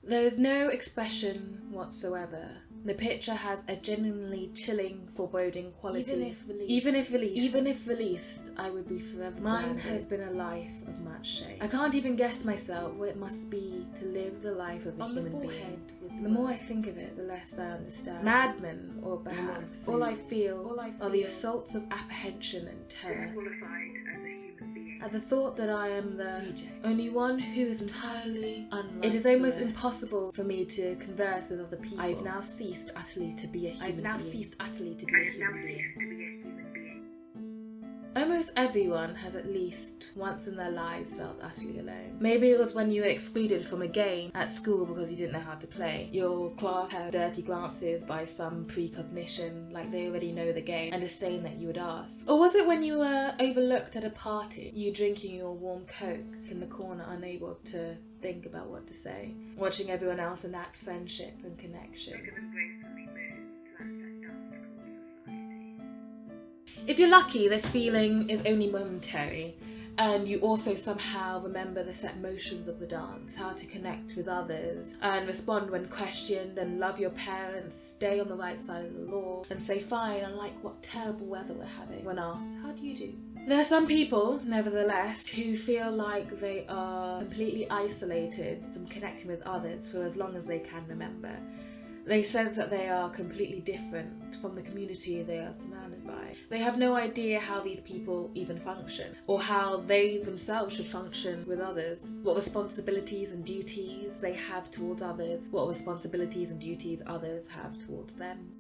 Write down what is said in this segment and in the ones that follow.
There is no expression whatsoever. The picture has a genuinely chilling, foreboding quality. Even if released, I would be forever Mine has been a life of much shame. I can't even guess myself what it must be to live the life of a human being. The more I think of it, the less I understand. Madman, or perhaps, all I feel are the assaults of apprehension and terror. Disqualified as a human being. At the thought that I am the only one who is entirely unlike. It is almost impossible for me to converse with other people. I have now ceased utterly to be a human being. Almost everyone has at least once in their lives felt utterly alone. Maybe it was when you were excluded from a game at school because you didn't know how to play. Your class had dirty glances by some precognition, like they already know the game, and disdain that you would ask. Or was it when you were overlooked at a party, you drinking your warm Coke in the corner, unable to think about what to say, watching everyone else enact friendship and connection? If you're lucky, this feeling is only momentary, and you also somehow remember the set motions of the dance, how to connect with others, and respond when questioned, and love your parents, stay on the right side of the law, and say fine, unlike what terrible weather we're having, when asked, how do you do? There are some people, nevertheless, who feel like they are completely isolated from connecting with others for as long as they can remember. They sense that they are completely different from the community they are surrounded by. They have no idea how these people even function, or how they themselves should function with others, what responsibilities and duties they have towards others, what responsibilities and duties others have towards them.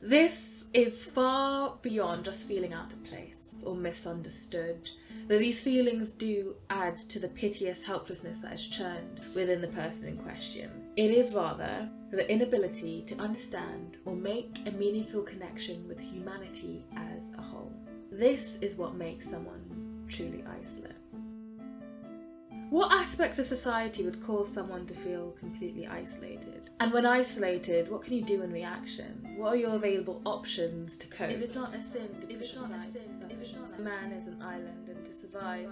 This is far beyond just feeling out of place or misunderstood, though these feelings do add to the piteous helplessness that is churned within the person in question. It is rather the inability to understand or make a meaningful connection with humanity as a whole. This is what makes someone truly isolate. What aspects of society would cause someone to feel completely isolated? And when isolated, what can you do in reaction? What are your available options to cope? Is it not a sin to push aside man is an island, and to survive,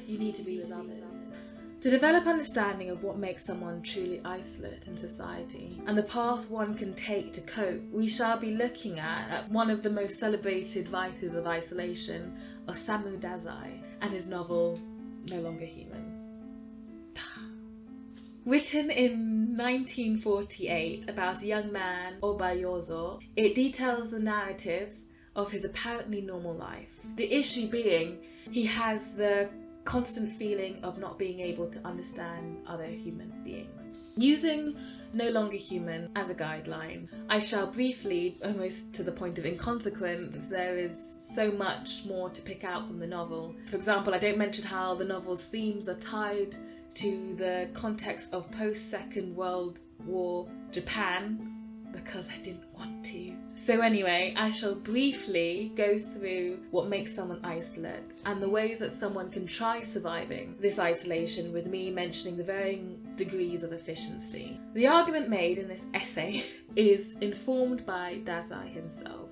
you need to be with others? To develop understanding of what makes someone truly isolate in society, and the path one can take to cope, we shall be looking at one of the most celebrated writers of isolation, Osamu Dazai, and his novel, No Longer Human. Written in 1948 about a young man, Obayozo, it details the narrative of his apparently normal life. The issue being, he has the constant feeling of not being able to understand other human beings. Using No Longer Human as a guideline, I shall briefly, almost to the point of inconsequence, there is so much more to pick out from the novel. For example, I don't mention how the novel's themes are tied to the context of post-Second World War Japan, because I didn't want to. So anyway, I shall briefly go through what makes someone isolate and the ways that someone can try surviving this isolation, with me mentioning the varying degrees of efficiency. The argument made in this essay is informed by Dazai himself.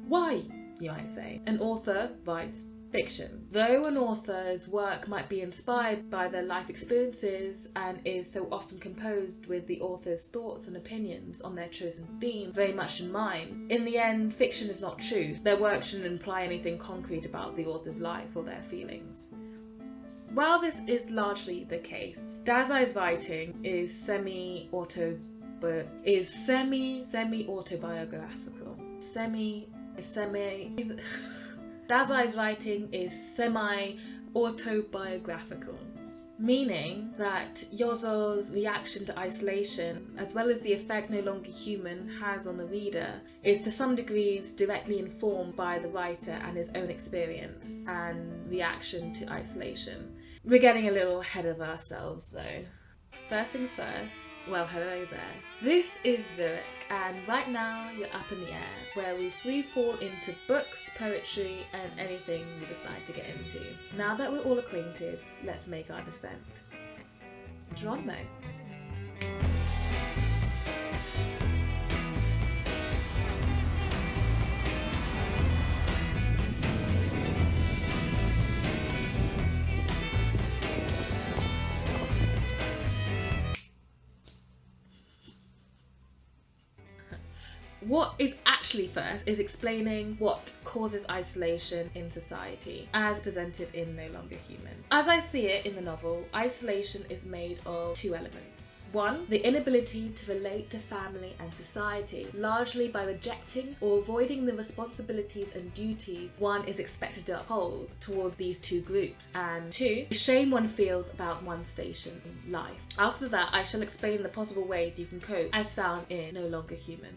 Why, you might say? An author writes fiction. Though an author's work might be inspired by their life experiences and is so often composed with the author's thoughts and opinions on their chosen theme very much in mind, in the end, fiction is not true. Their work shouldn't imply anything concrete about the author's life or their feelings. While this is largely the case, Dazai's writing is semi-autobiographical. Dazai's writing is semi-autobiographical, meaning that Yozo's reaction to isolation, as well as the effect No Longer Human has on the reader, is to some degrees directly informed by the writer and his own experience and reaction to isolation. We're getting a little ahead of ourselves though. First things first, well, hello there. This is Zürich, and right now you're up in the air, where we free fall into books, poetry, and anything we decide to get into. Now that we're all acquainted, let's make our descent. Geronimo. What is actually first is explaining what causes isolation in society, as presented in No Longer Human. As I see it in the novel, isolation is made of two elements. One, the inability to relate to family and society, largely by rejecting or avoiding the responsibilities and duties one is expected to uphold towards these two groups. And two, the shame one feels about one's station in life. After that, I shall explain the possible ways you can cope, as found in No Longer Human.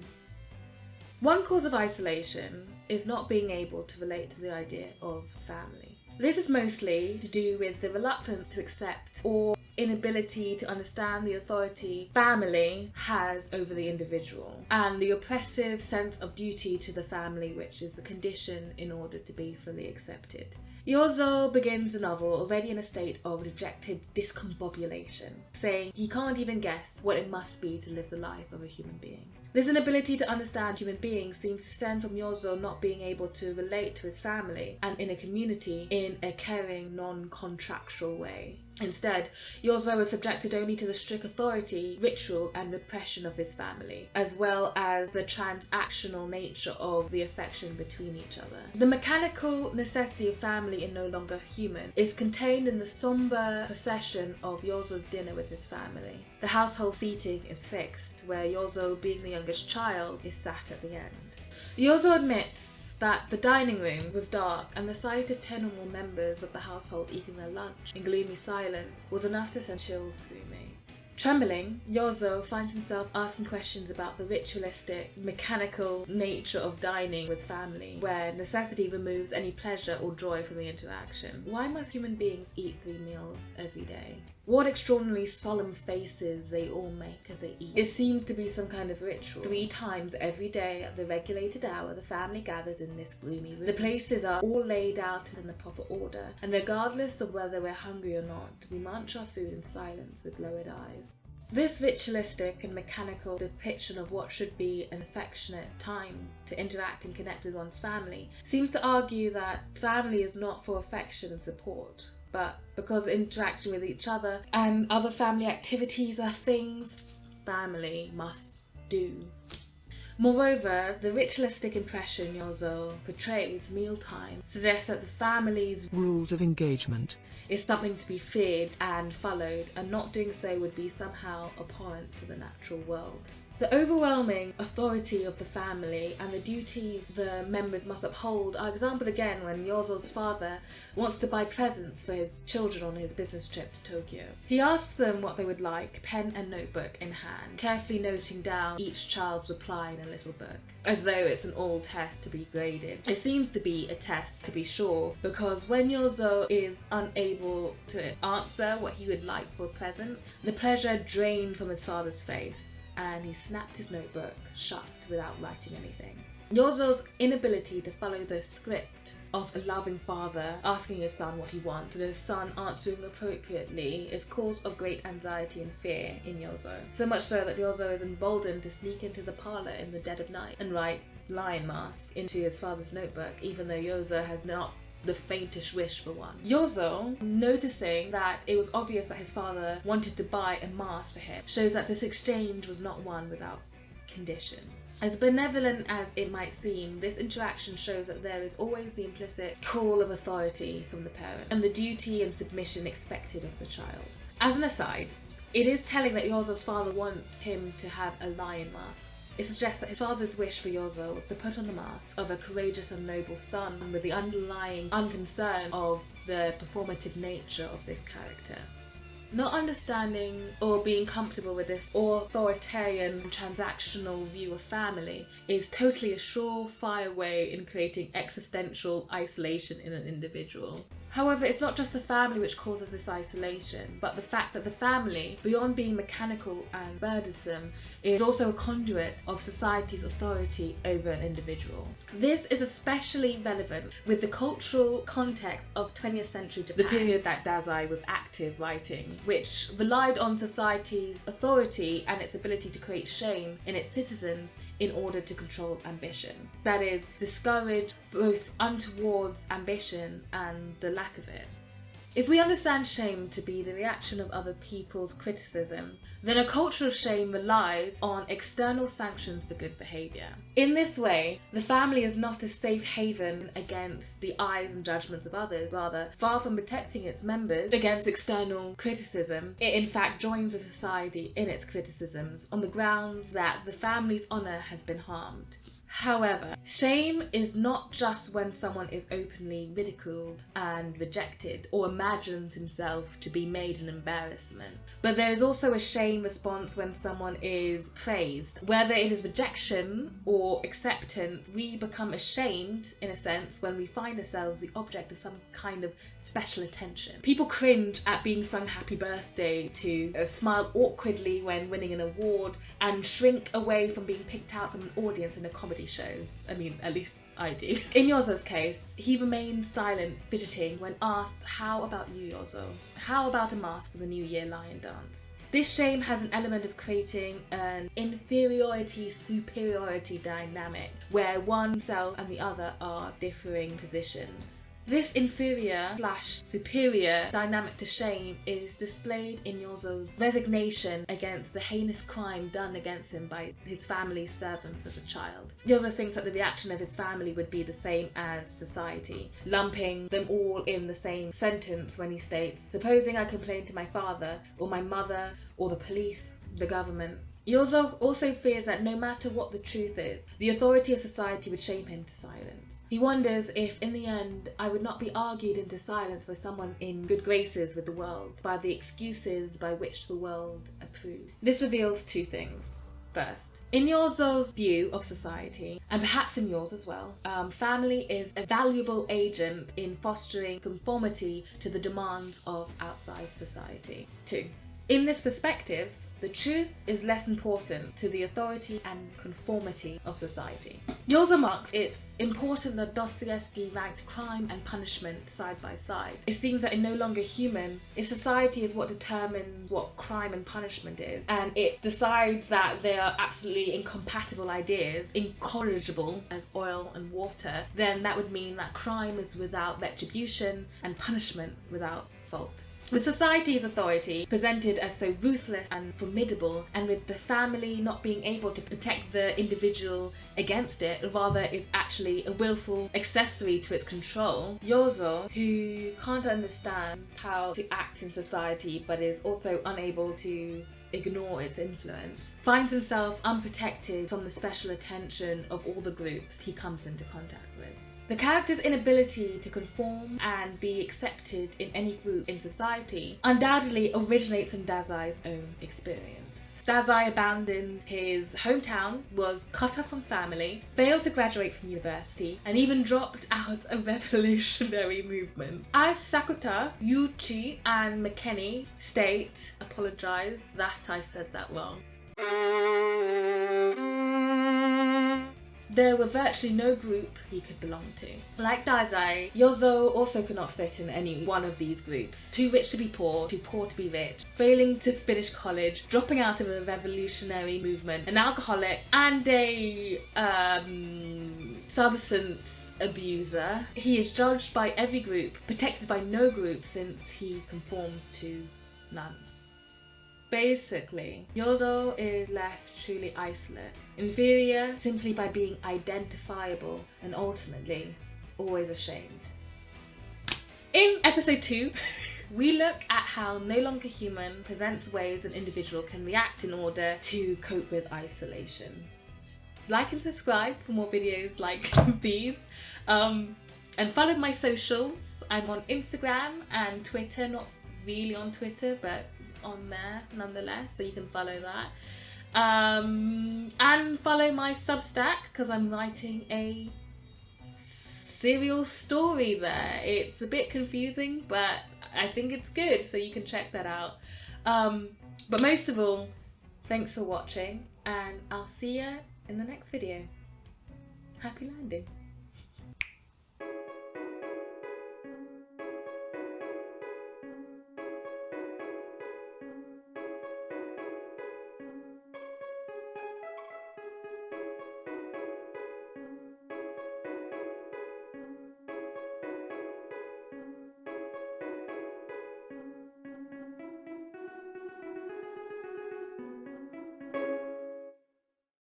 One cause of isolation is not being able to relate to the idea of family. This is mostly to do with the reluctance to accept or inability to understand the authority family has over the individual, and the oppressive sense of duty to the family, which is the condition in order to be fully accepted. Yozo begins the novel already in a state of dejected discombobulation, saying he can't even guess what it must be to live the life of a human being. This inability to understand human beings seems to stem from Yozo not being able to relate to his family and in a community in a caring, non-contractual way. Instead, Yozo is subjected only to the strict authority, ritual and repression of his family, as well as the transactional nature of the affection between each other. The mechanical necessity of family in No Longer Human is contained in the somber procession of Yozo's dinner with his family. The household seating is fixed, where Yozo, being the youngest child, is sat at the end. Yozo admits that the dining room was dark and the sight of 10 or more members of the household eating their lunch in gloomy silence was enough to send chills through me. Trembling, Yozo finds himself asking questions about the ritualistic, mechanical nature of dining with family, where necessity removes any pleasure or joy from the interaction. Why must human beings eat 3 meals every day? What extraordinarily solemn faces they all make as they eat. It seems to be some kind of ritual. 3 times every day at the regulated hour, the family gathers in this gloomy room. The places are all laid out in the proper order, and regardless of whether we're hungry or not, we munch our food in silence with lowered eyes. This ritualistic and mechanical depiction of what should be an affectionate time to interact and connect with one's family seems to argue that family is not for affection and support, but because interaction with each other and other family activities are things family must do. Moreover, the ritualistic impression Yozo portrays mealtime suggests that the family's rules of engagement is something to be feared and followed, and not doing so would be somehow abhorrent to the natural world. The overwhelming authority of the family and the duties the members must uphold are exampled again when Yozo's father wants to buy presents for his children on his business trip to Tokyo. He asks them what they would like, pen and notebook in hand, carefully noting down each child's reply in a little book, as though it's an all test to be graded. It seems to be a test, to be sure, because when Yozo is unable to answer what he would like for a present, the pleasure drained from his father's face, and he snapped his notebook shut without writing anything. Yozo's inability to follow the script of a loving father asking his son what he wants and his son answering appropriately is cause of great anxiety and fear in Yozo. So much so that Yozo is emboldened to sneak into the parlour in the dead of night and write lion mask into his father's notebook, even though Yozo has not the faintest wish for one. Yozo, noticing that it was obvious that his father wanted to buy a mask for him, shows that this exchange was not one without condition. As benevolent as it might seem, this interaction shows that there is always the implicit call of authority from the parent and the duty and submission expected of the child. As an aside, it is telling that Yozo's father wants him to have a lion mask. It suggests that his father's wish for Yozo was to put on the mask of a courageous and noble son with the underlying unconcern of the performative nature of this character. Not understanding or being comfortable with this authoritarian transactional view of family is totally a surefire way in creating existential isolation in an individual. However, it's not just the family which causes this isolation, but the fact that the family, beyond being mechanical and burdensome, is also a conduit of society's authority over an individual. This is especially relevant with the cultural context of 20th century Japan, the period that Dazai was active writing, which relied on society's authority and its ability to create shame in its citizens in order to control ambition. That is, discourage both untoward ambition and the lack of it. If we understand shame to be the reaction of other people's criticism, then a culture of shame relies on external sanctions for good behaviour. In this way, the family is not a safe haven against the eyes and judgments of others. Rather, far from protecting its members against external criticism, it in fact joins with society in its criticisms on the grounds that the family's honour has been harmed. However, shame is not just when someone is openly ridiculed and rejected or imagines himself to be made an embarrassment, but there is also a shame response when someone is praised. Whether it is rejection or acceptance, we become ashamed, in a sense, when we find ourselves the object of some kind of special attention. People cringe at being sung happy birthday to, smile awkwardly when winning an award, and shrink away from being picked out from an audience in a comedy show. I mean, at least I do. In Yozo's case, he remained silent, fidgeting when asked, "How about you, Yozo? How about a mask for the New Year lion dance?" This shame has an element of creating an inferiority-superiority dynamic where one self and the other are differing positions. This inferior/superior dynamic to shame is displayed in Yozo's resignation against the heinous crime done against him by his family's servants as a child. Yozo thinks that the reaction of his family would be the same as society, lumping them all in the same sentence when he states, "Supposing I complained to my father, or my mother, or the police, the government." Yozo also fears that no matter what the truth is, the authority of society would shame him to silence. He wonders if, in the end, I would not be argued into silence by someone in good graces with the world, by the excuses by which the world approves. This reveals two things. First, in Yozo's view of society, and perhaps in yours as well, family is a valuable agent in fostering conformity to the demands of outside society. Two, in this perspective, the truth is less important to the authority and conformity of society. Yozo marks it's important that Dostoevsky ranked crime and punishment side by side. It seems that it's no longer human if society is what determines what crime and punishment is, and it decides that they are absolutely incompatible ideas, incorrigible as oil and water, then that would mean that crime is without retribution and punishment without fault. With society's authority presented as so ruthless and formidable, and with the family not being able to protect the individual against it, rather is actually a willful accessory to its control, Yozo, who can't understand how to act in society but is also unable to ignore its influence, finds himself unprotected from the special attention of all the groups he comes into contact with. The character's inability to conform and be accepted in any group in society undoubtedly originates from Dazai's own experience. Dazai abandoned his hometown, was cut off from family, failed to graduate from university, and even dropped out a revolutionary movement. As Sakuta, Yuichi, and McKenny state, apologise that I said that wrong, there were virtually no group he could belong to. Like Dazai, Yozo also could not fit in any one of these groups. Too rich to be poor, too poor to be rich, failing to finish college, dropping out of a revolutionary movement, an alcoholic, and a substance abuser. He is judged by every group, protected by no group since he conforms to none. Basically, Yozo is left truly isolate, inferior simply by being identifiable, and ultimately always ashamed. In episode 2, we look at how No Longer Human presents ways an individual can react in order to cope with isolation. Like and subscribe for more videos like these, and follow my socials. I'm on Instagram and Twitter, not really on Twitter, but on there nonetheless, so you can follow that, and follow my Substack because I'm writing a serial story there. It's a bit confusing, but I think it's good, so you can check that out. But most of all, thanks for watching, and I'll see you in the next video. Happy landing.